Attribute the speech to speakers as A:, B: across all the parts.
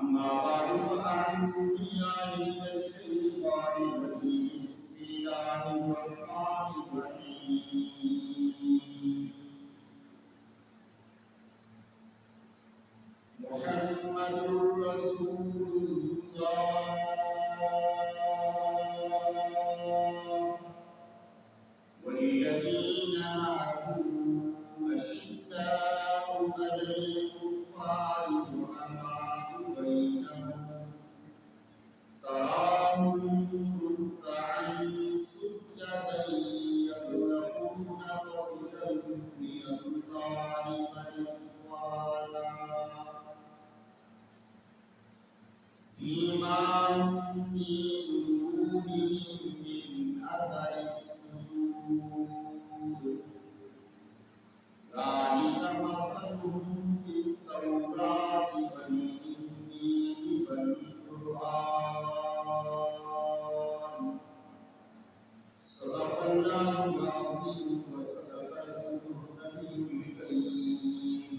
A: أما بعد فأعوذ بالله من الشيطان الرجيم بسم الله الرحمن الرحيم محمد رسول الله والذين معه أشداء على الكفار رحماء بينهم تراهم ركعا سجدا يبتغون فضلا من الله ورضوانا سيماهم في وجوههم من أثر السجود ذلك مثلهم في التوراة والإنجيل والقرآن صدق الله العظيم وصدق رسوله النبي الكريم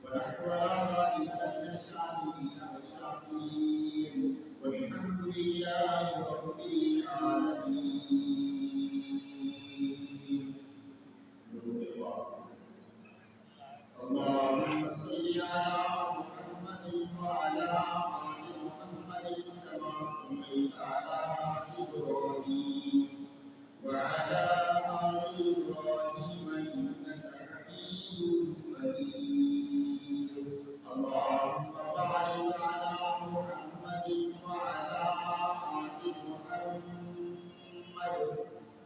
A: ونحن على ذلك من الشاهدين والشاكرين والحمد لله رب العالمين. اللهم صل على محمد وعلى آل محمد كما صليت على إبراهيم وعلى آل إبراهيم إنك حميد مجيد. اللهم بارك على محمد وعلى آل محمد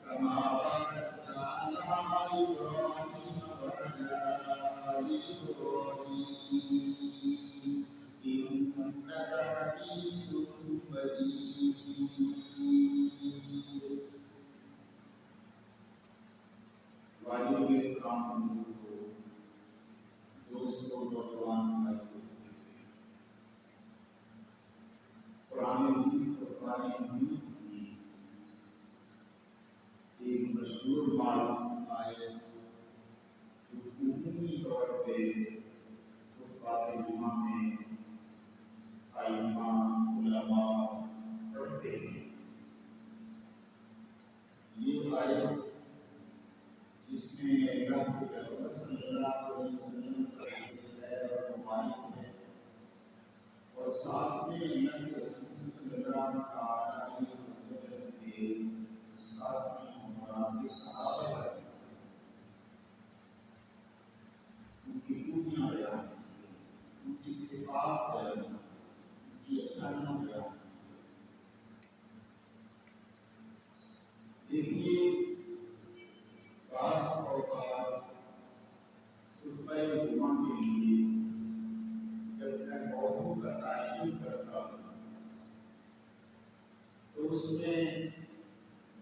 A: كما باركت على إبراهيم وعلى آل إبراهيم إنك حميد مجيد. والدین کرام بزرگوں، دوستوں، نوجوان بھائیوں، قرآن مجید فرقان حمید کی ایک مشہور معروف آیت جو عمومی طور پہ خطبات جمعہ میں ائمہ علماء پڑھتے ہیں، یہ آیت جس میں اللہ کے پیغمبر صلی اللہ علیہ وسلم کا خیر اور مبارک ہے، اور ساتھ میں اللہ کے رسول صلی اللہ علیہ وسلم کے ساتھ میں مراد صحابہ ہیں، ان کی خوبیاں بیان کی، ان کی صفات بیان کی، ان کی اچھائیاں بیان کی۔ دیکھیے، بعض اوقات خطبہ جمعہ کے لیے جب میں موضوع کا تعین کرتا ہوں تو اس میں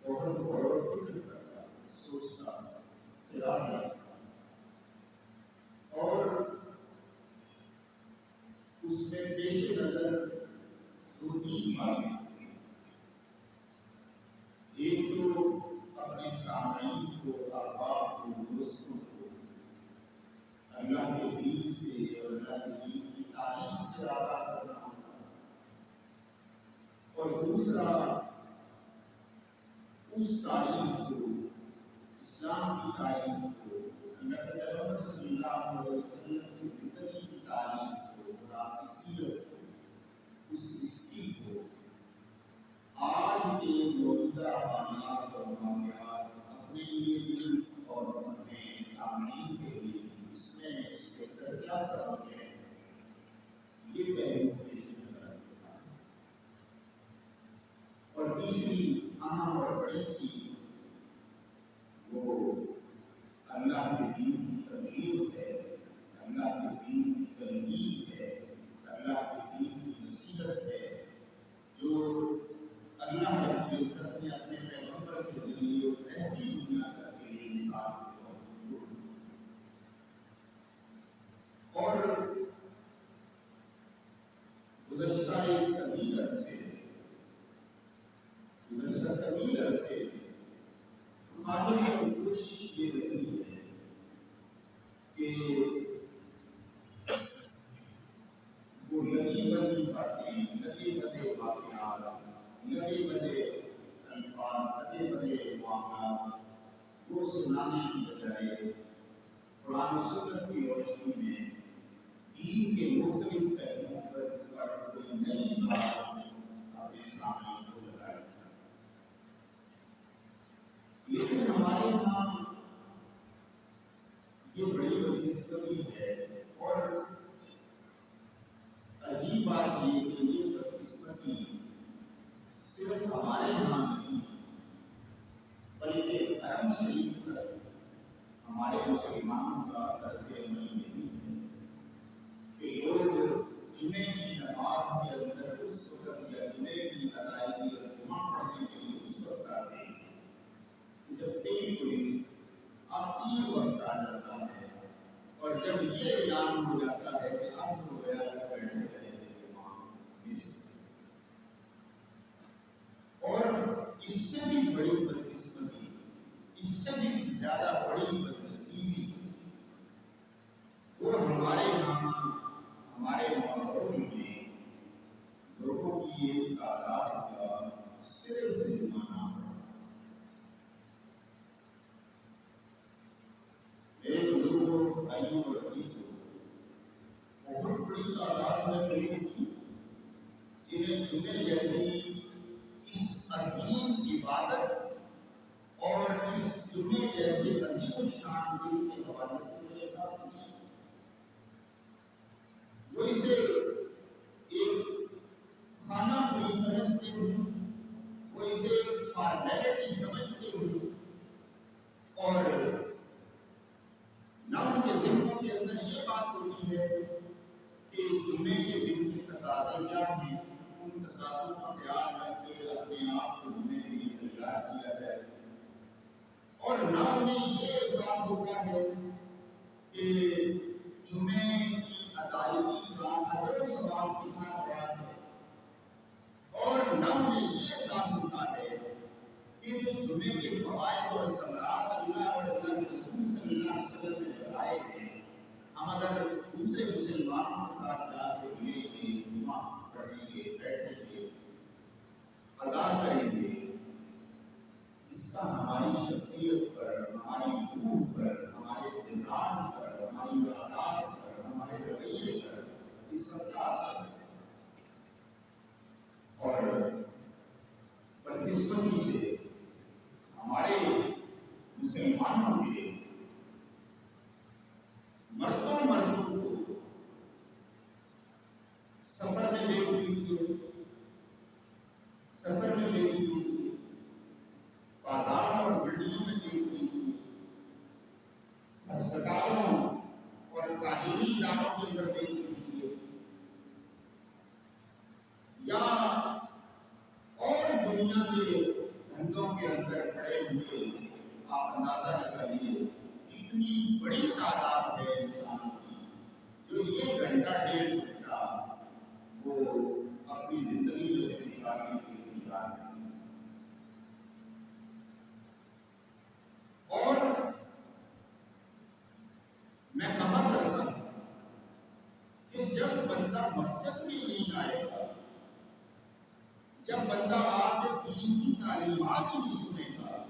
A: بہت غور و فکر کرتا ہوں، سوچتا ہوں، خیال رکھتا ہوں، اور اس میں پیش نظر دو تین باتیں، ایک تو اپنے سامعین کو، احباب کو، دوستوں کو اللہ کے دین سے اور اللہ کے دین کی تعلیم سے آگاہ کرنا ہوتا ہے، اور دوسرا اس تعلیم کو، اسلام کی تعلیم کو، اللہ کے پیغمبر صلی اللہ علیہ وسلم کی زندگی کی تعلیم کو، آپ کی سیرت کو، اس ہسٹری کو آج کے موجودہ حالات اور واقعات اپنے لیے بھی اور اپنے سامعین کے لیے بھی اس کے اندر کیا سبق ہے، یہ پہلو پیش نظر رکھتا ہے۔ اور تیسری اہم اور بڑی چیز وہ اللہ کے دین کی تبلیغ ہے، اللہ کے دین کی ترغیب ہے، اللہ کے دین کی نصیحت ہے، جو اللہ رب العزت نے اپنے پیغمبر کے ذریعے رہتی دنیا تک کے لیے مثال کے طور پر چھوڑ دی۔ اور گزشتہ طویل عرصے ہماری کوشش یہ رہی ہے کہ وہ تو لگی بندی باتیں، لگے بندے واقعات، لگے بندے الفاظ، لگے بندے معاملات وہ سنانے کی بجائے قرآن و سنت کی روشنی میں دین کے مختلف پہلوؤں پر کوئی نئی بات اپنے سامنے کو لگائی. لیکن ہمارے یہاں یہ بڑی بدقسمتی ہے اور عجیب بات یہ کہ یہ بدقسمتی صرف ہمارے یہاں نہیں بلکہ حرم شریف پر ہمارے مسلمانوں کا طرز عمل یہی ہے کہ لوگ جمعے کی نماز کے اندر اس وقت یا جمعے کی ادائیگی یا جمعہ پڑھنے کے لیے اس وقت آتے ہیں جب بالکل آخری وقت آ جاتا ہے اور جب یہ اعلان ہو جاتا ہے کہ اب ہو گیا بیٹھے رہے اور اس سے بھی بڑی بدقسمتی، اس سے بھی زیادہ بڑی بدنصیبی وہ ہمارے یہاں ہمارے ماحول میں لوگوں کی ایک تعداد کا سرے سے جمانا ہے. میرے بزرگوں، بھائیوں اور عزیزوں، بہت بڑی تعداد میں لوگوں کی جنہیں جمعے جیسی اس عظیم عبادت اور اس جمعے جیسے عظیم الشان دن کے حوالے سے مجھے احساس نہیں ہے. وہ اسے ایک خانہ کوئی سمجھتے ہوں، وہ اسے ایک فارمیلٹی سمجھتے ہوں اور نہ ان کے ذہنوں کے اندر یہ بات ہوتی ہے کہ جمعے کے دن کے تقاضے کیا ہیں، ان تقاضوں کا خیال رکھ کے اپنے آپ کو جمعے کے لیے تیار کیا جائے. اور نہ انہیں یہ احساس ہوتا ہے کہ جمعے کی ادائیگی کا اجر و ثواب کتنا بڑا ہے، اور نہ انہیں یہ احساس ہوتا ہے کہ جو جمعے کے فوائد اور ثمرات اللہ اور اللہ کے رسول صلی اللہ علیہ وسلم نے بتائے ہیں، ہم اگر دوسرے مسلمانوں کے ساتھ جا کے ملیں گے، جمعہ پڑھیں گے، بیٹھیں گے، ادا کریں گے، اس کا ہماری شخصیت پر، ہماری روح پر، ہمارے مزاج پر، ہماری عادات پر، ہمارے رویے پر اس کا کیا اثر ہے. اور بدقسمتی سے ہمارے مسلمانوں کے مردوں کو سفر میں دیکھ لیجیے، سفر میں دیکھ لیجیے، بازاروں اور منڈیوں میں دیکھ لیجیے، ہسپتالوں اور تعلیمی اداروں کے اندر دیکھ لیجیے، یا اور دنیا کے دھندوں کے اندر پڑے ہوئے آپ اندازہ لگائیے کتنی بڑی تعداد ہے انسانوں کی جو یہ گھنٹہ ڈیڑھ گھنٹہ وہ اپنی زندگی میں سے نکالنے کے لیے تیار ہے. اور میں کہا کرتا ہوں کہ جب بندہ مسجد میں نہیں آئے گا، جب بندہ آ کے دین کی تعلیمات ہی نہیں سنے گا،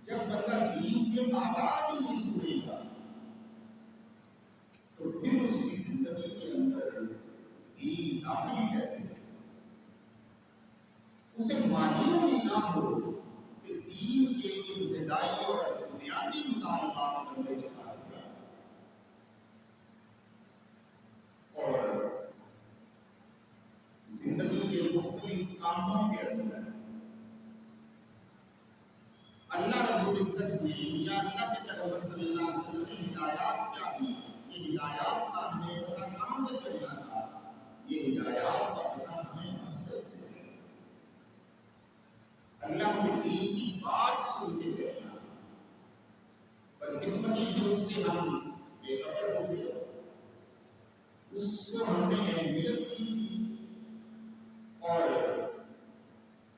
A: جب بندہ دین کے آداب ہی نہیں سنے گا، تو پھر اس کی زندگی کے اندر دین داخل کیسے ہے؟ اسے معلوم ہی نہ ہو کہ دین کے ابتدائی اور بنیادی مطالبات بندے کے ساتھ کیا ہے. اور زندگی کے مختلف کاموں کے اندر اللہ رب العزت نے یا اللہ کے پیغمبر صلی اللہ علیہ وسلم نے ہدایات کیا دی، یہ ہدایات کا ہمیں پتہ کہاں سے چلنا تھا؟ یہ ہدایات کا پتہ ہمیں مسجد سے ہے. اللہ کے دین کی بات سنتے چلنا، بدقسمتی سے اس سے ہم بے خبر ہو گئے، اس کو ہم نے اہمیت نہیں دی، اور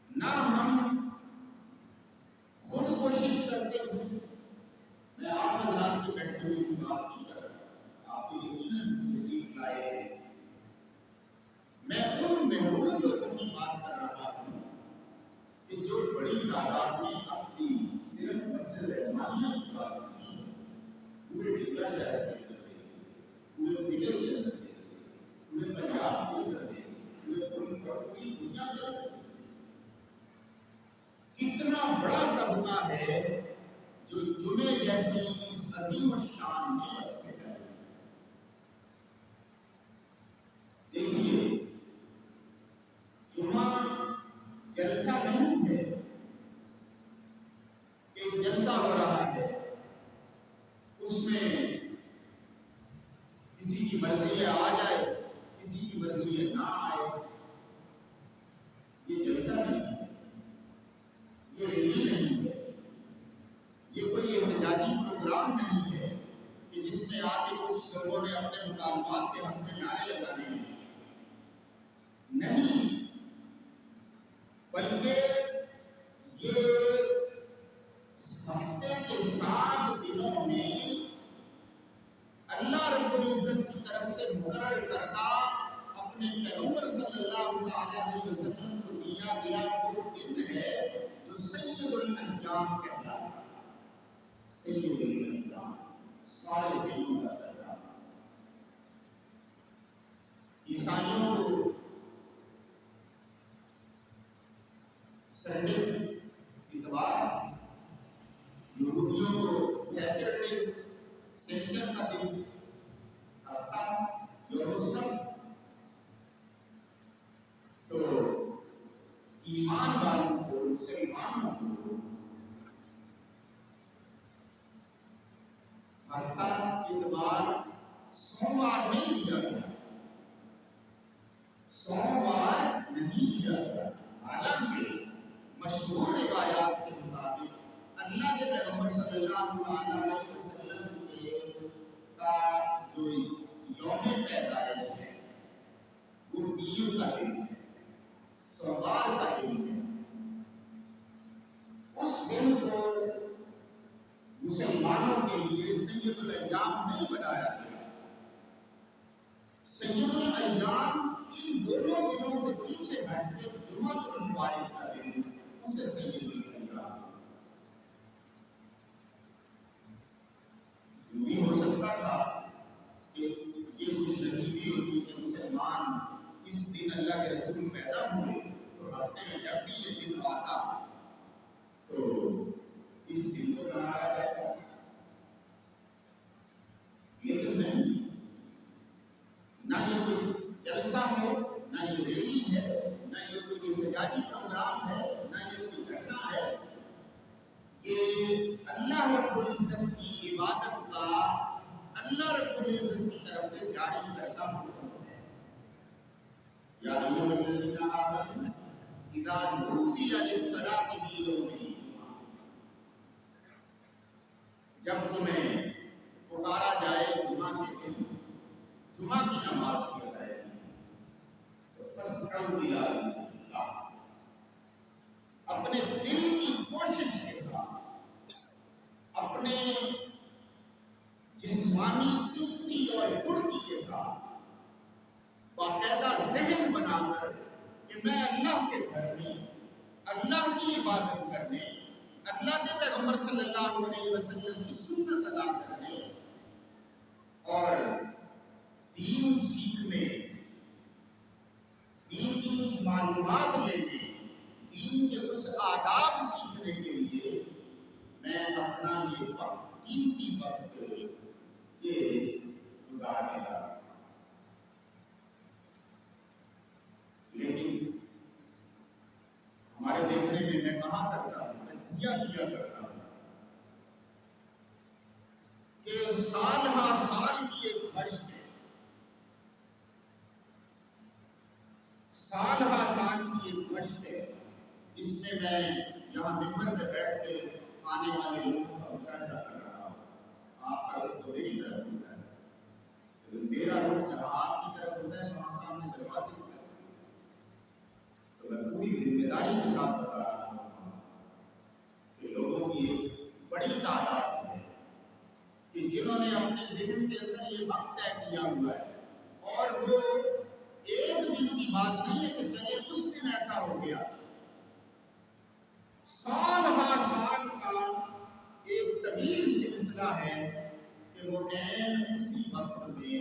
A: نہ ہم خود کوشش کرتے ہوئے. میں آپ حضرات کے بیٹھے ہوئے کی بات نہیں کر رہا، آپ کو یقیناً تشریف لائے بڑی تعداد میں اپنی صرف مسجد رحمانیہ کی بات کی، پورے ٹیکا شہر کے اندر، پورے ضلع کے اندر، پورے پنجاب کے اندر، پورے ملک اور پوری دنیا کے اندر کتنا بڑا طبقہ ہے جو جمعے جیسی اس عظیم الشان نعمت سے ہے۔ دیکھیے، جمعہ جلسہ نہیں ہے، ایک جلسہ ہو رہا ہے، اس میں کسی کی مرضی ہے آ جائے، کسی کی مرضی ہے نہ آئے، یہ جلسہ نہیں ہے، یہ ریلی نہیں ہے، یہ کوئی احتجاجی پروگرام نہیں ہے کہ جس میں آ کے کچھ لوگوں نے اپنے مطالبات کے حق میں نعرے لگانے ہیں، نہیں، بلکہ یہ ہفتے کے 7 دنوں میں اللہ رب العزت کی طرف سے مقرر کردہ اپنے پیغمبر صلی اللہ علیہ وسلم کو دیا گیا وہ دن ہے جو سید الایام کہلاتا ہے۔ سید الایام، سارے دنوں کا سردار۔ عیسائیوں کو سنڈے اتوار، یہودیوں کو سیٹرڈے سینچر کا دن، ہفتہ یوم السبت۔ تو ایمان والوں کو، مسلمانوں کو ہفتہ اتوار سوموار نہیں دیا گیا، سوموار نہیں دیا گیا، حالانکہ مشہور روایات کے مطابق اللہ کے پیغمبر صلی اللہ علیہ وسلم کا جو یوم پیدائش ہے وہ پیر کا دن ہے، سوموار کا دن ہے۔ اس دن کو مسلمانوں کے لیے سید الایام نہیں بنایا گیا۔ سید الایام ان دونوں دنوں سے پیچھے ہٹ کے جمعہ المبارک کا دن، اسے سید الایام بھی ہو سکتا تھا کہ یہ خوش نصیبی ہوتی کہ مسلمان اس دن اللہ کے رسول پیدا ہوئے تو ہفتے میں جب بھی یہ دن آتا تو اس دن کو منایا جاتا، لیکن نہیں، نہ یہ کوئی جلسہ ہے، نہ یہ ریلی ہے، نہ یہ کوئی احتجاجی پروگرام ہے، نہ یہ کوئی گھٹنا ہے، یہ اللہ رب العزت کی عبادت کا اللہ رب العزت کی طرف سے جاری کردہ حکم ہے۔ یا ایھا الذین آمنوا اذا نودی للصلاۃ من یوم الجمعہ، جب تمہیں پکارا جائے جمعہ کے دن، جمعہ کی نماز کی ادائیگی، تو فاسعوا الی ذکر اللہ، اپنے دل کی کوشش کے ساتھ، اپنے جسمانی چستی اور پھرتی کے ساتھ، باقاعدہ ذہن بنا کر کہ میں اللہ کے گھر میں اللہ کی عبادت کرنے، اللہ کے پیغمبر صلی اللہ علیہ وسلم کی سنت ادا کرنے اور دین سیکھنے، دین کی کچھ معلومات لینے، دین کے کچھ آداب سیکھنے کے لیے میں اپنا یہ وقت، قیمتی وقت یہ گزارنے لگا۔ لیکن ہمارے دیکھنے میں میں کہا کرتا ہوں، تجزیہ کیا کرتا ہوں کہ سال ہا سال کی ایک مشق ہے، سال ہا سال کی ایک مشق ہے، جس میں میں یہاں ممبر پہ بیٹھ کے آنے والے لوگوں کا مشاہدہ کر رہا ہوں۔ آپ کا رخ تو میری طرف ہوتا ہے، لیکن میرا رخ جہاں آپ کی طرف ہوتا ہے وہاں سامنے دروازے کی طرف، تو میں پوری ذمہ داری کے ساتھ بتا رہا ہوں کہ لوگوں کی ایک بڑی تعداد ہے کہ جنہوں نے اپنے ذہن کے اندر یہ وقت طے کیا ہوا ہے، اور وہ ایک دن کی بات نہیں ہے کہ چلے اس دن ایسا ہو گیا، سال ہا سال کا ایک طویل سلسلہ ہے کہ وہ عین اسی وقت میں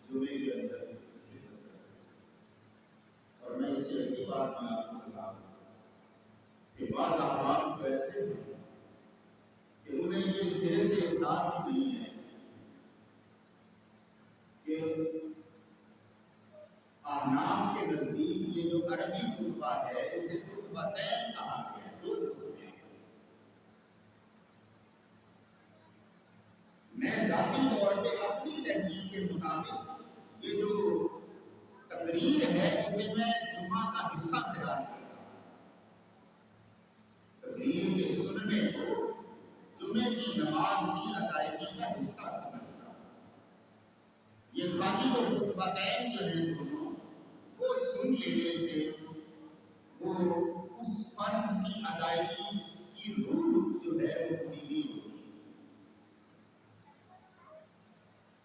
A: جمعے کے اندر شرکت کرتے ہیں۔ اور میں اس سے اگلی بات میں آپ کو بتاؤں کہ بعض احباب تو ایسے ہیں کہ انہیں یہ سرے سے احساس ہی نہیں ہے کہ احناف کے نزدیک یہ جو عربی خطبہ ہے اسے خطبہ تین کہا گیا ہے، دو خطبے۔ میں ذاتی طور پہ اپنی تحقیق کے مطابق یہ جو تقریر ہے اسے میں جمعہ کا حصہ خیال کرتا ہوں، تقریر کے سننے کو جمعے کی نماز کی ادائیگی کا حصہ سمجھتا ہوں۔ یہ خالی و خطبتین جو ہیں دونوں وہ سن لینے سے وہ اس فرض کی ادائیگی کی روح جو ہے وہ پوری نہیں ہوتی۔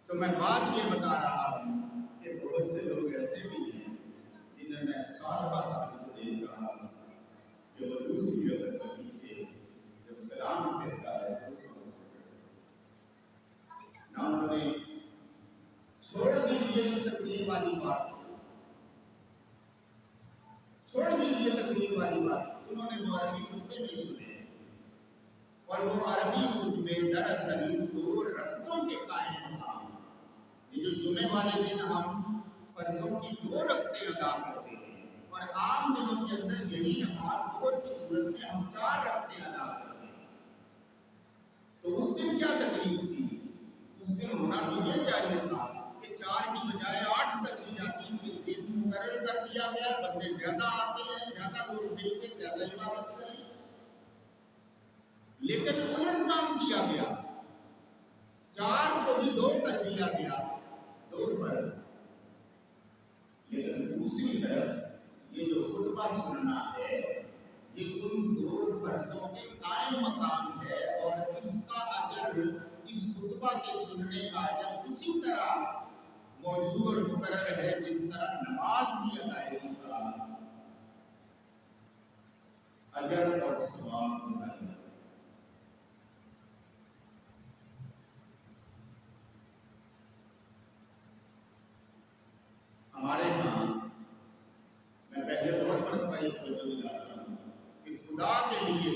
A: تو میں بات یہ بتا رہا ہوں کہ بہت سے لوگ ایسے بھی ہیں جنہیں میں سال سے دیکھ رہا ہوں کہ وہ دوسری جگہ کے پیچھے جب سلام پھیرتا ہے تو نہ انہوں نے چھوڑ دیجیے اس تقریر والی بات، چھوڑ دیجیے تقریر والی بات، انہوں نے وہ عربی خطبے نہیں سنے، اور وہ عربی خطبے دراصل دو رکعتوں کے قائم مقام۔ یہ جو جمعے والے دن ہم فرضوں کی دو رکعتیں ادا کرتے ہیں اور عام دنوں کے اندر یہی نماز ظہر کی صورت میں ہم 4 رکعتیں ادا کرتے ہیں، تو اس دن کیا تکلیف تھی؟ اس دن ہونا تو یہ چاہیے تھا کہ 4 کی بجائے 8 کر دی جاتی، کہ دن مقرر کر دیا گیا، بندے زیادہ آتے ہیں، زیادہ لوگ مل کے زیادہ عبادت کریں، لیکن الٹ کام کیا گیا، 4 کو بھی 2 کر دیا گیا، 2 فرض۔ لیکن دوسری طرف یہ جو خطبہ سننا ہے یہ ان 2 فرضوں کے قائم مقام ہے، اور اس کا اجر، اس خطبہ کے سننے کا اجر اسی طرح موجود اور مقرر ہے جس طرح نماز کی ادائیگی کا اجر اور ثواب مقرر ہے۔ ہمارے ہاں میں پہلے اور مرتبہ یہ توجہ دلاتا ہوں کہ خدا کے لیے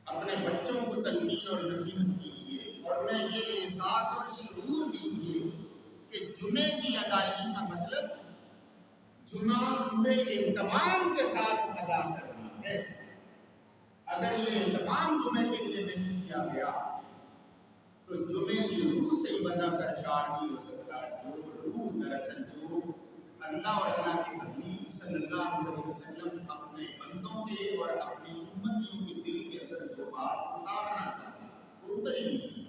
A: اپنے بچوں کو تلقین اور نصیحت کیجیے اور انہیں یہ احساس اور شعور دیجیے کہ جمعے کی ادائیگی کا مطلب جمعہ پورے اہتمام کے ساتھ ادا کرنا ہے۔ اگر یہ اہتمام جمعے کے لیے نہیں کیا گیا تو جمعے کی روح سے ہی بندہ سرشار نہیں ہو سکتا، جو روح دراصل جو اللہ اور اللہ کے حبیب صلی اللہ علیہ وسلم اپنے بندوں کے اور اپنی امتیوں کے دل کے اندر جو بات اتارنا چاہتے ہیں وہ اتر ہی نہیں سکتی،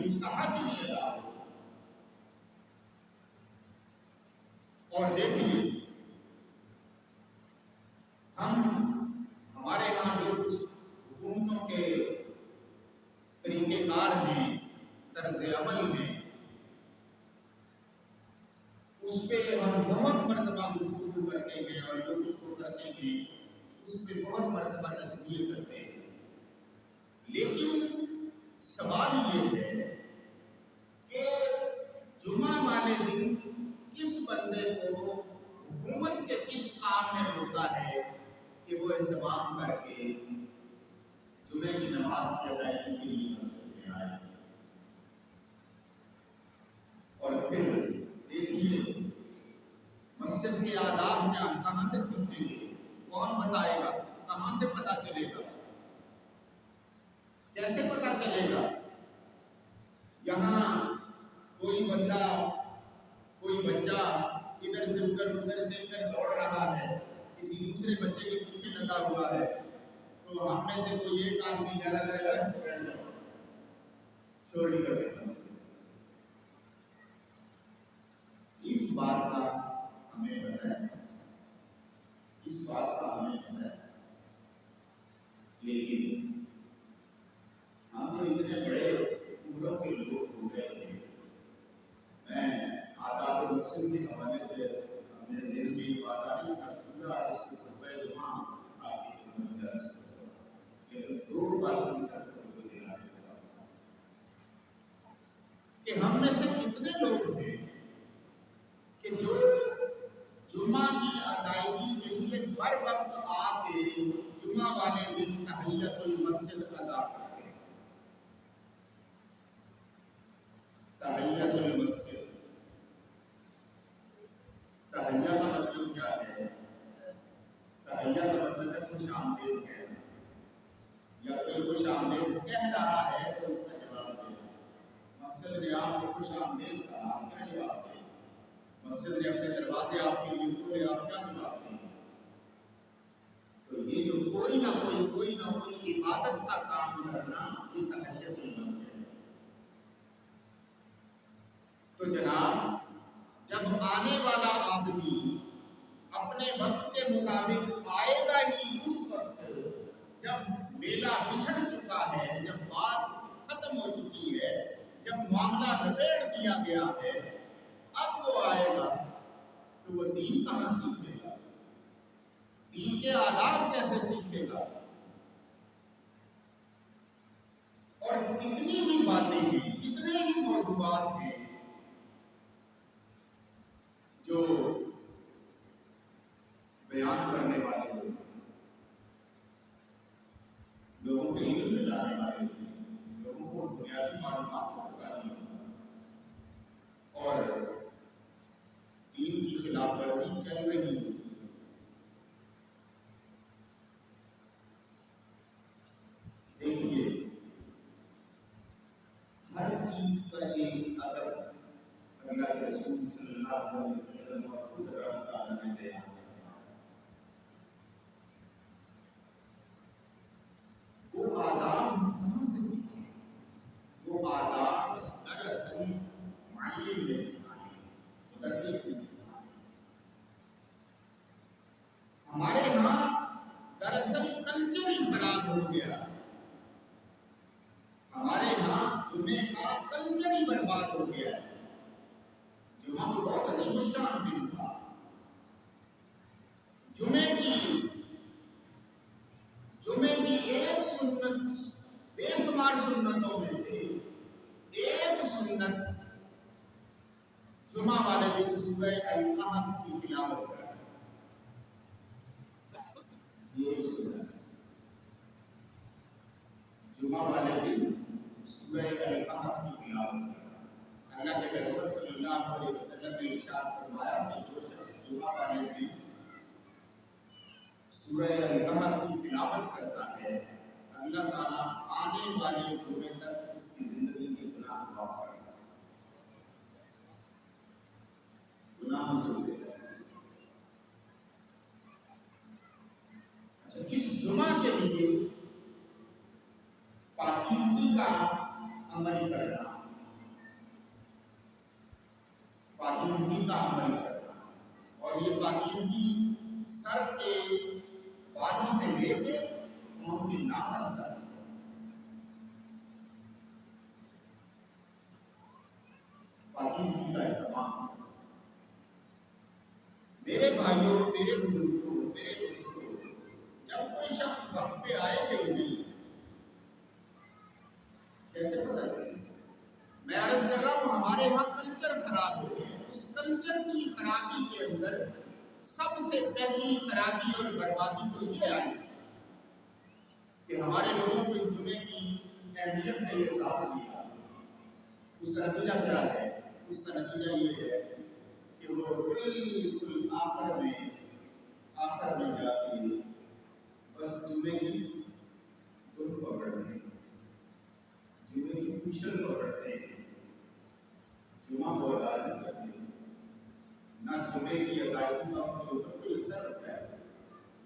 A: اس کا حق ہی نہیں ادا ہو سکتا۔ اور دیکھیے ہمارے یہاں جو کچھ حکومتوں کے طریقہ کار ہیں، طرز عمل ہیں، اس پہ ہم بہت مرتبہ گفتگو کرتے ہیں اور جو کچھ کو کرتے ہیں اس پہ بہت مرتبہ تجزیے کرتے ہیں، لیکن سوال یہ ہے کہ جمعہ والے دن کس بندے کو حکومت کے کس کام نے روکا ہے کہ وہ اہتمام کر کے جمعے کی نماز کی ادائیگی کے لیے مسجد میں آئے؟ اور پھر دیکھیے مسجد کے آداب کیا، کہاں سے سیکھیں گے؟ کون بتائے گا؟ کہاں سے پتہ چلے گا؟ کیسے پتہ چلے گا؟ یہاں کوئی بندہ، کوئی بچہ ادھر سے ادھر دوڑ رہا ہے، کسی دوسرے بچے کے پیچھے لگا ہوا ہے، تو ہم میں سے کوئی ایک آدمی زیادہ کرے گا چوری کر کے۔ اس بات کا ہمیں پتہ ہے، لیکن ہم تو اتنے بڑے عمروں کے لوگ ہو گئے ہیں لیکن 2 باتوں کی طرف توجہ دینا کہ ہم میں سے کتنے لوگ ہیں کہ جو جمعہ کی ادائیگی کے لیے بر وقت آ کے جمعہ والے دن تحیت المسجد ادا کرتے ہیں. تحیت المسجد، تحیہ کا مطلب کیا ہے؟ تحیہ کا مطلب ہے خوش آمدید کہنا، یا کوئی خوش آمدید کہہ رہا ہے تو اس کا جواب دینا. مسجد نے آپ کو خوش آمدید کہا، آپ کیا جواب دیں؟ مسجد نے اپنے دروازے آپ کے لیے کھولے، آپ کیا جواب دیں؟ تو یہ جو کوئی نہ کوئی عبادت کا کام کرنا، یہ تحیت المسجد ہے. تو جناب جب آنے والا آدمی اپنے وقت کے مطابق آئے گا ہی اس وقت جب میلہ بچھڑ چکا ہے، جب بات ختم ہو چکی ہے، جب معاملہ لپیٹ دیا گیا ہے، اب وہ آئے گا تو وہ دین کہاں سیکھے گا؟ دین کے آداب کیسے سیکھے گا؟ اور کتنی ہی باتیں ہیں، کتنے ہی موضوعات ہیں جو بیان کرنے والے لوگوں کے علم میں لانے والے، لوگوں کو بنیادی معلومات کو بتانے اور دین کی خلاف ورزی چل رہی ہے. دیکھیے ہر چیز کا ایک ادب اللہ کے رسول صلی اللہ علیہ وسلم اور خود رب تعالیٰ نے بیان کیا. وہ آداب کہاں سے سیکھیں؟ وہ آداب دراصل معلم نے سکھائے، مدرس نے سکھائے. ہمارے ہاں دراصل کلچر ہی خراب ہو گیا. ہمارے ہاں جمعے کا کلچر ہی برباد ہو گیا ہے. جمعہ تو بہت عظیم الشان دن تھا. جمعے کی ایک سنت، بے شمار سنتوں میں سے ایک سنت جمعہ والے دن سورہ الکہف کی تلاوت کرنا. یہ سنت جمعہ والے دن سورہ الکہف کی تلاوت کرنا. اللہ کے پیغمبر صلی اللہ علیہ وسلم نے ارشاد فرمایا کہ جو شخص جمعہ والے دن سورہ الکہف کی تلاوت کرتا ہے، اللہ تعالیٰ آنے والے جمعے تک اس کی زندگی کے گناہ معاف کرتا ہے. گناہوں سے اچھا، اس جمعہ کے لیے پاکیزگی کا عمل کرنا، پاکیزگی کا عمل کرنا، اور یہ پاکیزگی سر کے باڈی سے لے کے ان کی ناک تک. پاکیزگی کا اہتمام. میرے بھائیوں، میرے بزرگوں، میرے دوستوں، جب کوئی شخص وقت پہ آئے گا ہی نہیں، کیسے پتہ چلے؟ میں عرض کر رہا ہوں ہمارے یہاں کلچر خراب ہو گیا. اس کلچر کی خرابی کے اندر سب سے پہلی خرابی اور بربادی تو یہ آئی کہ ہمارے لوگوں کو اس جمعے کی اہمیت کا احساس نہیں تھا. اس کا نتیجہ کیا ہے؟ اس کا نتیجہ یہ ہے کہ وہ بالکل آخر میں جا کے بس جمعے کی دھن پکڑتے ہیں، جمعے کی خوشل پکڑتے ہیں، جمعہ کو ادا نہیں کرتے. نہ جمعے کی ادائیگی کا ان کے اوپر کوئی اثر رہتا ہے،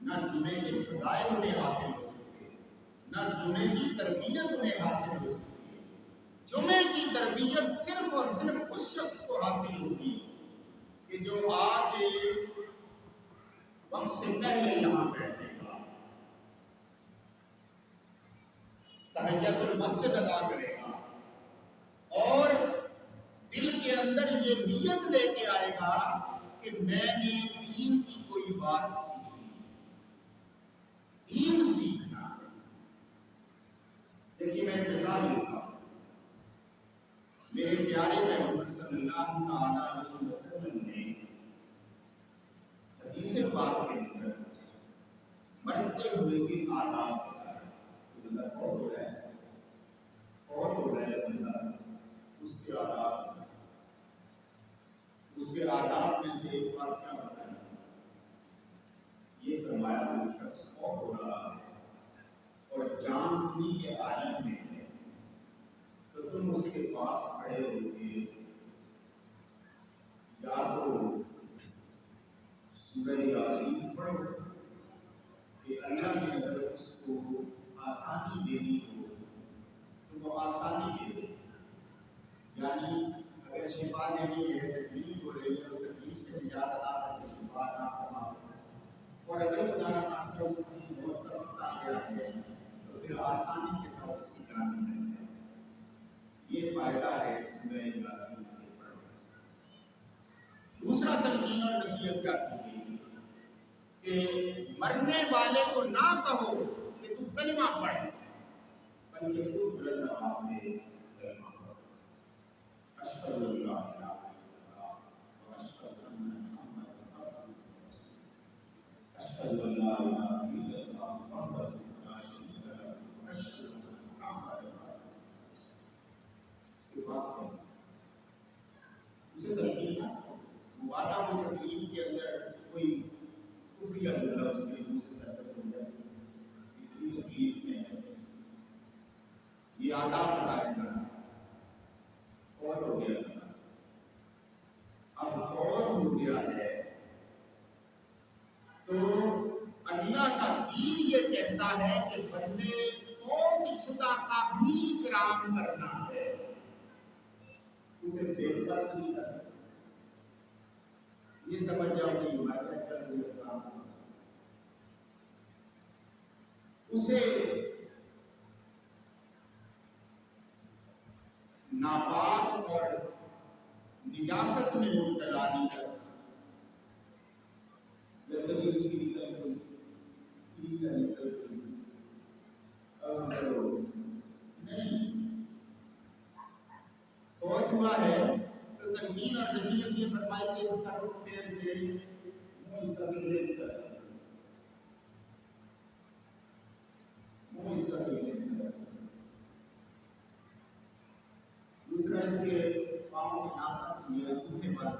A: نہ جمعے کے فضائل انہیں حاصل ہو سکتے، نہ جمعے کی تربیت انہیں حاصل ہو سکتی. جمعے کی تربیت صرف اور صرف اس شخص کو حاصل ہوگی کہ جو آ کے وقت سے پہلے یہاں بیٹھے گا، تحیت المسجد ادا کرے گا، اور دل کے اندر یہ نیت لے کے آئے گا کہ میں نے دین کی کوئی بات سیکھی. دین سیکھنا صلی اللہ علیہ وسلم نے حدیث پاک کے اندر مرتے ہوئے کے آداب بتائے. بندہ فوت ہو رہا ہے بندہ، اس کے آداب، اس کے آداب میں سے ایک بات کیا بتایا؟ یہ فرمایا وہ شخص فوت ہو رہا اور جان انہی کے عالم میں ہے تو تم اس کے پاس کھڑے ہو کے یا تو سورہ یاسین پڑھو کہ اللہ نے اگر اس کو آسانی دینی ہو تو وہ آسانی دے دے، یعنی اگر شفا دینی ہے، تکلیف ہو رہی ہے، اس تکلیف سے نجات عطا کر کے شفا عطا فرما، اور اگر خدا نہ خواستہ اس کی موت کا وقت آ گیا ہے تو پھر آسانی کے ساتھ اس کی جان نکل جائے. یہ فائدہ ہے سورہ یاسین کے پڑھنے. دوسرا تلقین اور نصیحت کیا کی گئی کہ مرنے والے کو نہ کہو کہ تو کلمہ پڑھ، بلکہ تو بلند آواز سے کلمہ پڑھ. اشہد ان لا الہ الا اللہ واشہد ان محمدا عبدہ ورسولہ. اشہد ان لا الہ الا اللہ وحدہ لا شریک لہ واشہد ان محمدا عبدہ ورسولہ. اس کے پاس پڑھ، اسے تلقین نہ کرو. وعدہ و تکلیف کے اندر کوئی کفر یا جملہ اس کے منہ سے صادر ہو جائے، اتنی تکلیف میں ہے. یہ آداب بتائے گا. فوت ہو گیا، اب فوت ہو گیا ہے تو اللہ کا دین یہ کہتا ہے کہ بندے فوت شدہ کا بھی اکرام کرنا ہے، اسے دیکھ کر نہیں کرنا. یہ سمجھ جاؤ کہ مر کر چل رہی ہے، اسے ناپاک اور نجاست میں مبتلا نہیں کرنا. زندگی اس کی نکل گئی، پیلا نکل گئی، اب کرو نہیں. فوت ہوا ہے تو تنقید اور نصیحت یہ فرمائی کہ اس کا رخ پھیر دے، منہ اس کا قبلے کر، منہ اس کا قبلے کر. دوسرا اس کے پاؤں کے ناخن یہ انگوٹھے بند.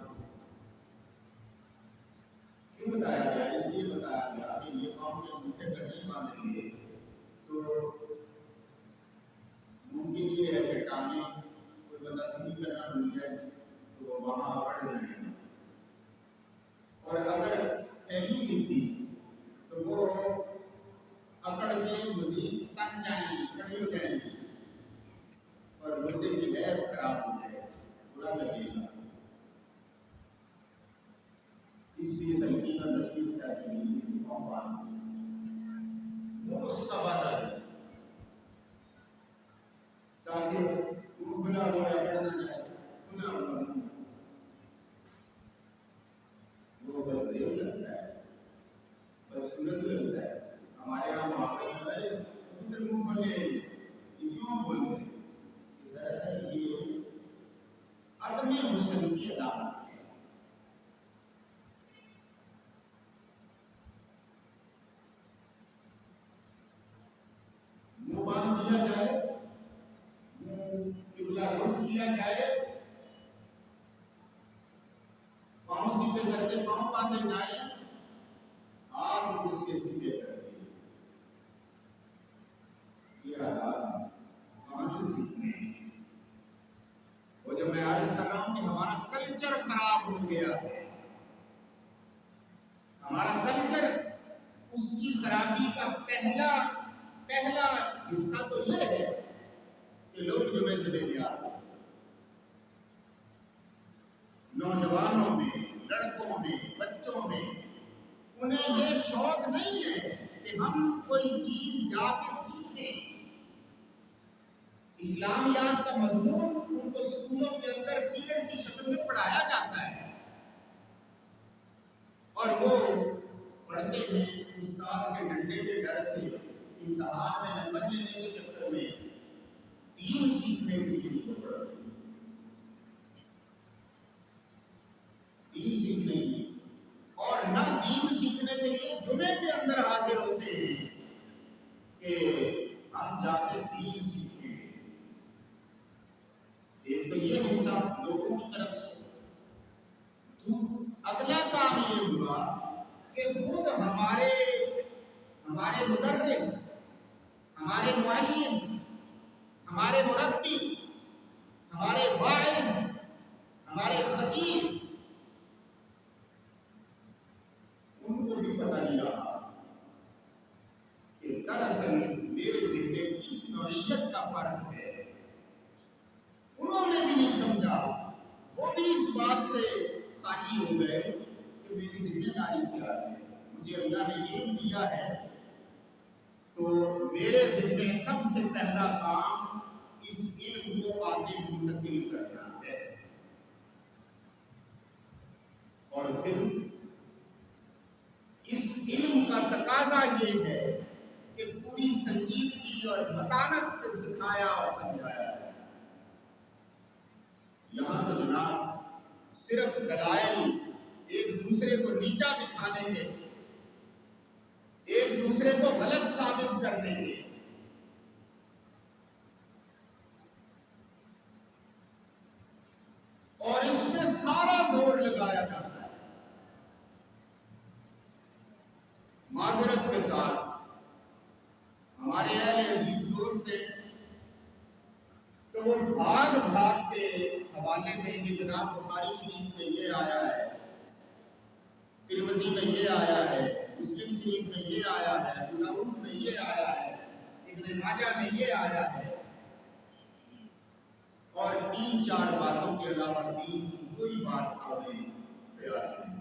A: کیوں بتایا گیا؟ اس لیے بتایا گیا کہ یہ پاؤں کے انگوٹھے اگر نہیں باندھیں گے تو ممکن یہ ہے کہ ٹانگیں کوئی بندہ صحیح کرنا بھول جائے تو وہاں اکڑ جائیں گے، اور اگر پھیلی ہوئی تھی تو وہ اکڑ کے مزید تن جائیں گی، کھڑی ہو جائیں گی اور گردے کی لہر خراب ہو جائے، برا لگے گا. اس لیے تلقین اور نصیحت کیا کی گئی؟ اس کی پاؤں باندھ وہ اس کا وعدہ ہے تاکہ وہ کھلا ہوا اکڑ نہ جائے، کھلا ہوا وہ بدزیر لگتا ہے، بدسورت لگتا ہے. ہمارے یہاں محاورہ ہے ادھر منہ کھولے، یہ کیوں بول رہے؟ دراصل یہ عدم حسن کی علامت ہے. منہ باندھ دیا جائے، منہ قبلہ رخ کیا جائے، پاؤں سیدھے کر کے پاؤں باندھے جائیں، ہاتھ اس کے سیدھے کر کے. یہ آداب کہاں سے سیکھنے ہیں؟ وہ جب میں عرض کر رہا ہوں کہ ہمارا کلچر خراب ہو گیا ہے، ہمارا کلچر، اس کی خرابی کا پہلا حصہ تو یہ ہے کہ لوگ جمعے سے بے نیاز ہیں. نوجوانوں میں، لڑکوں میں، بچوں میں انہیں یہ شوق نہیں ہے کہ ہم کوئی چیز جا کے سیکھیں. اسلامیات کا مضمون ان کو اسکولوں کے اندر پیریڈ کی شکل میں پڑھایا جاتا ہے اور وہ پڑھتے ہیں استاد کے ڈنڈے کے ڈر سے، امتحان میں نمبر لینے کے چکر میں دین سیکھنے کے لیے نہیں پڑھتے. سیکھنے کی اور نہ دین سیکھنے کے لیے جمعے کے اندر حاضر ہوتے ہیں کہ ہم جاتے دین سیکھیں. ایک تو یہ حصہ لوگوں کی طرف سے. اگلا کام یہ ہوا کہ خود ہمارے مدرس، ہمارے معلم، ہمارے مربی، ہمارے واعظ، ہمارے خطیب، ان کو بھی پتہ نہیں رہا کہ دراصل میرے ذمے کس نوعیت کا فرض ہے. انہوں نے بھی نہیں سمجھا، وہ بھی اس بات سے خالی ہو گئے کہ میری ذمہ داری کیا ہے. مجھے اللہ نے علم دیا ہے تو میرے ذمے سب سے پہلا کام اس علم کو آگے منتقل کرنا ہے. اور پھر اس علم کا تقاضا یہ ہے کہ پوری سنجیدگی اور متانت سے سکھایا اور سمجھایا ہے. یہاں تو جناب صرف دلائل ایک دوسرے کو نیچا دکھانے کے، ایک دوسرے کو غلط ثابت کرنے کے، اور اس میں سارا زور لگایا جاتا ہے. معذرت کے ساتھ ہمارے اہل حدیث دوست ہیں تو وہ بھاگ کے حوالے دیں گے، جناب بخاری شریف میں یہ آیا ہے، ترمذی میں یہ آیا ہے، مسلم شریف میں یہ آیا ہے، ابو داؤد میں یہ آیا ہے، ابن ماجہ میں یہ آیا ہے، اور 3-4 باتوں کے علاوہ دین کی کوئی بات ہمیں بیان نہیں.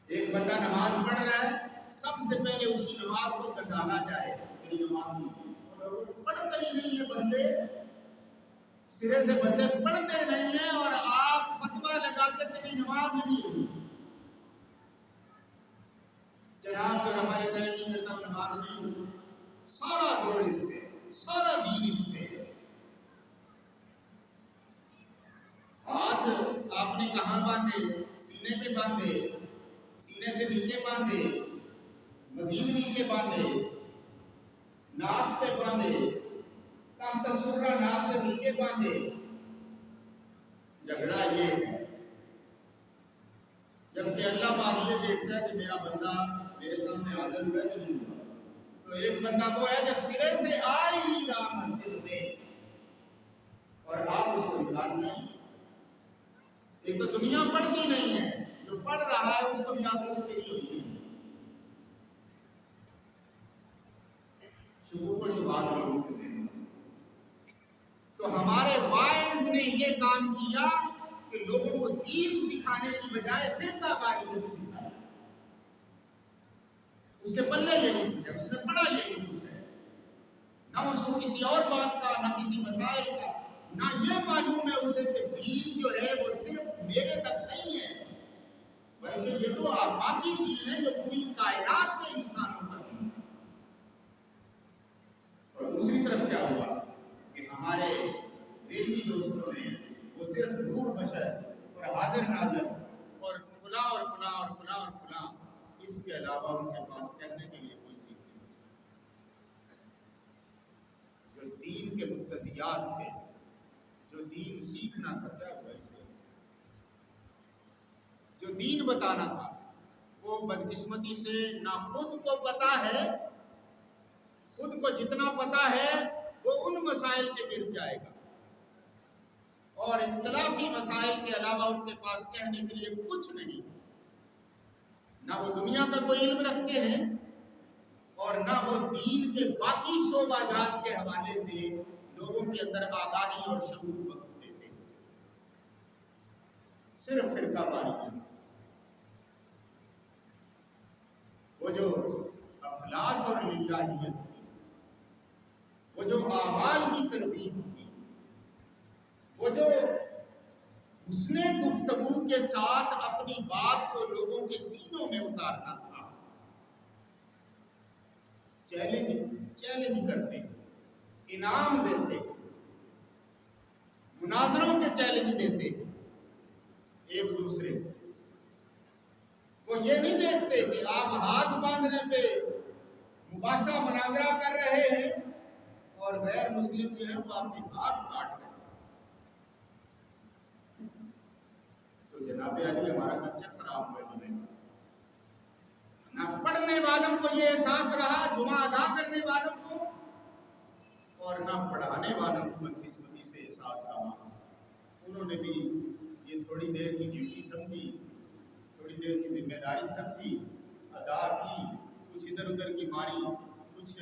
A: ایک بندہ نماز پڑھ رہا ہے، سب سے پہلے اس کی نماز کو بتانا چاہے میری نماز نہیں، اور وہ پڑھتے ہی نہیں ہے بندے، سرے سے بندے پڑھتے نہیں ہیں اور آپ فتویٰ لگا کے تیری نماز نہیں ہوئی. جناب جو ہمارے دل نہیں کرتا نماز نہیں ہوئی. سارا زور اس پہ، سارا دین اس پہ. ہاتھ آپ نے کہاں باندھے؟ سینے پہ باندھے، سینے سے نیچے باندھے، مزید نیچے باندھے، ناف پہ باندھے، کم تسرہ ناف سے نیچے باندھے. جھگڑا یہ ہے جبکہ اللہ پاک یہ دیکھتا ہے کہ میرا بندہ میرے سامنے حاضر ہوا کہ نہیں ہوا. تو ایک بندہ وہ ہے جو سرے سے آ ہی نہیں رہا مسجد میں اور آپ اس کو نکال رہے ہیں. ایک تو دنیا پڑھتی نہیں ہے، جو پڑھ رہا ہے اس کو بھی آپ کو تیری ہوئی نہیں. شبوہ و شبہات لوگوں کے ذہن میں. تو ہمارے واعظ نے یہ کام کیا کہ لوگوں کو دین سکھانے کی بجائے فرقہ واریت سکھایا. اس کے پلے یہی کچھ ہے، اس نے پڑھا یہی کچھ ہے، نہ اس کو کسی اور بات کا، نہ کسی مسائل کا، نہ یہ معلوم ہے اسے کہ دین جو ہے وہ صرف میرے تک نہیں ہے بلکہ یہ تو آفاقی دین ہے جو پوری کائنات کے انسانوں کا دین ہے. اور دوسری طرف کیا ہوا کہ ہمارے ریلوی دوستوں نے وہ صرف نور بشر اور حاضر ناظر اور فلاں اور فلاں اور فلاں اور فلاں، اس کے علاوہ ان کے پاس کہنے کے لیے کوئی چیز نہیں جو دین کے مقتضیات تھے، جو دین سیکھنا تھا. کیا ہوا اسے جو دین بتانا تھا وہ بدقسمتی سے نہ خود کو پتا ہے، خود کو جتنا پتا ہے وہ ان مسائل کے گر جائے گا، اور اختلافی مسائل کے علاوہ ان کے پاس کہنے کے لیے کچھ نہیں. نہ وہ دنیا کا کوئی علم رکھتے ہیں اور نہ وہ دین کے باقی شعبہ جات کے حوالے سے لوگوں کے اندر آگاہی اور شعور وقت دیتے ہیں. صرف فرقہ واریت، وہ جو اخلاص اور للہیت تھی، وہ جو اعمال کی ترتیب تھی، وہ جو حسن گفتگو کے ساتھ اپنی بات کو لوگوں کے سینوں میں اتارنا تھا. چیلنج کرتے، انعام دیتے، مناظروں کے چیلنج دیتے، ایک دوسرے کو. وہ یہ نہیں دیکھتے کہ آپ ہاتھ باندھنے پہ مباحثہ مناظرہ کر رہے ہیں اور غیر مسلم جو ہے وہ آپ کے ہاتھ کاٹ رہے ہیں. تو جناب علی ہمارا کلچر خراب ہوا جمعے کا. نہ پڑھنے والوں کو یہ احساس رہا جمعہ ادا کرنے والوں کو، اور نہ پڑھانے والوں کو بدقسمتی سے احساس رہا. انہوں نے بھی یہ تھوڑی دیر کی ڈیوٹی سمجھی، تھوڑی دیر کی ذمہ داری سمجھی، ادا کی، کچھ ادھر ادھر کی ماری، کچھ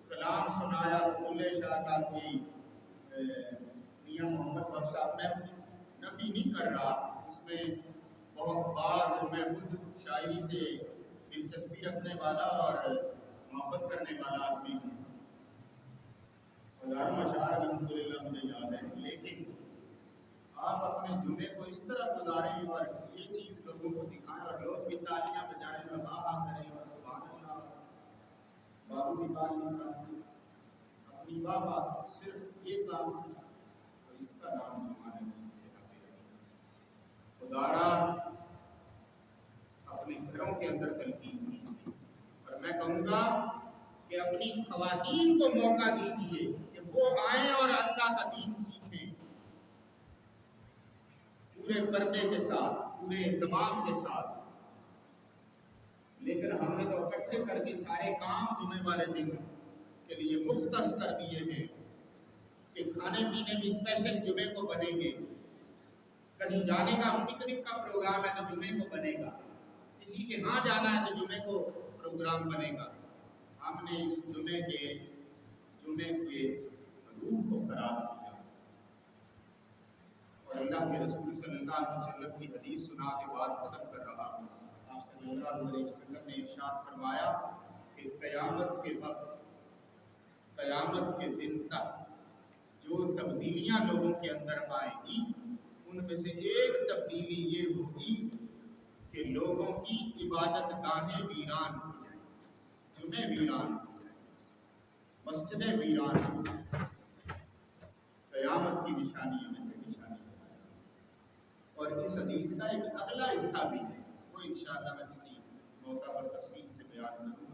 A: کلام سنایا. بلے شاہ کا کی میاں محمد بخش صاحب، میں نفی نہیں کر رہا، اس میں بہت بعض میں خود شاعری سے دلچسپی رکھنے والا اور محبت کرنے والا آدمی ہوں، ہزاروں اشعار الحمدللہ مجھے یاد ہے. لیکن آپ اپنے جمعے کو اس طرح گزاریں اور یہ چیز لوگوں کو دکھائیں اور لوگ بھی تالیاں بجائیں اور ہاں ہاں کریں اور سبحان اللہ بابو بھی تالیاں کریں، اپنی بابا صرف یہ کام، تو اس کا نام جمعہ نہیں ہے. خدارا اپنے گھروں کے اندر تلقین کیجیے. اور میں کہوں گا کہ اپنی خواتین کو موقع دیجیے کہ وہ آئیں اور اللہ کا دین سیکھیں پورے پردے کے ساتھ، پورے اہتمام کے ساتھ. لیکن ہم نے تو اکٹھے کر کے سارے کام جمعے والے دن کے لیے مختص کر دیے ہیں کہ کھانے پینے بھی اسپیشل جمعے کو بنیں گے، کہیں جانے کا پکنک کا پروگرام ہے تو جمعے کو بنے گا، کسی کے ہاں جانا ہے تو جمعے کو پروگرام بنے گا. ہم نے اس جمعے کے روح کو خراب کیا. اور اللہ کے رسول صلی اللہ علیہ وسلم کی حدیث سنا کے بعد ختم کر رہا ہوں. آپ صلی اللہ علیہ وسلم نے ارشاد فرمایا کہ قیامت کے وقت، قیامت کے دن تک جو تبدیلیاں لوگوں کے اندر آئیں گی، ان میں سے ایک تبدیلی یہ ہوگی کہ لوگوں کی عبادت گاہیں ویران ہو جائیں، جمعے ویران ہو جائیں، مسجدیں ویران ہو جائیں. قیامت کی نشانیوں میں سے نشانی ہے. اور اس حدیث کا ایک اگلا حصہ بھی ہے، وہ انشاءاللہ میں کسی موقع پر تفصیل سے بیان کروں.